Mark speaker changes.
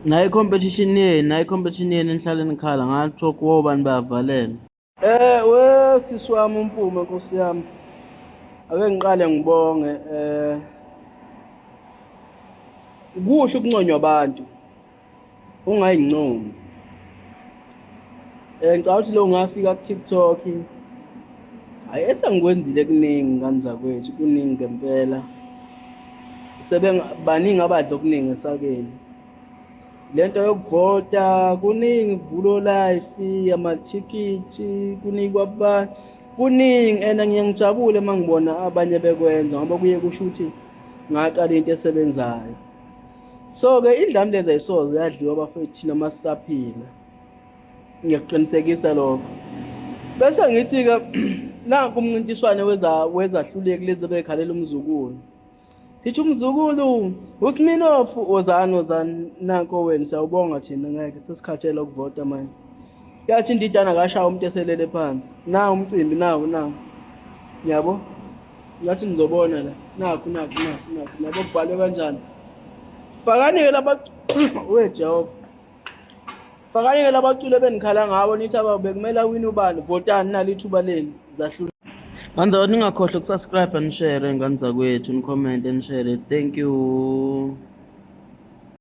Speaker 1: nayi competition yeni nihlale nikhala ngathi kuwo bani bayavalelwa.
Speaker 2: We sisi wami uMpume Nkosi yami. Ake ngiqale ngibonge kuhle ukunconywa abantu. Ungayincomi. Ngicabanga ukuthi lo ngafika ku TikTok. Hayi esengikwenzile kuningi ngani zakwethu kuningi ngempela. Baningi abadla okuningi esakeni. Lento yokuvota kuningi vulo life amathikithi kuningi kwabantu kuningi ngiyangijabule mangibona abanye bekwenza ngoba kuye kusho ukuthi ngaqala into esebenzayo. So ke indlamu lezi ayisoze yadliwa bafethu thina masisaphila. Ngiyakuqinisekisa lokho. Bese ngithi ke nanku umncintiswane wezahluleki lezi bekhalela umzukulu. Sithi umzukulu uSminoff ozani nanko wena siyawubonga thina ngeke sesikhathela ukuvota manje. Yathi indidana kashaya umuntu eselele phansi. Na umcimbi nawo. Yabo? Ngathi nizobona la. Nakho nabo kubhalwe kanjani. Fakani labantu weJehova. Fakani labacule benikhala ngabo nithi ababekumela wini ubani votani nalithuba leni zahlula.
Speaker 1: Ngani zakho ningakhohlwa ukusubscribe and share ngani zakwethu, nicomment and share. Thank you.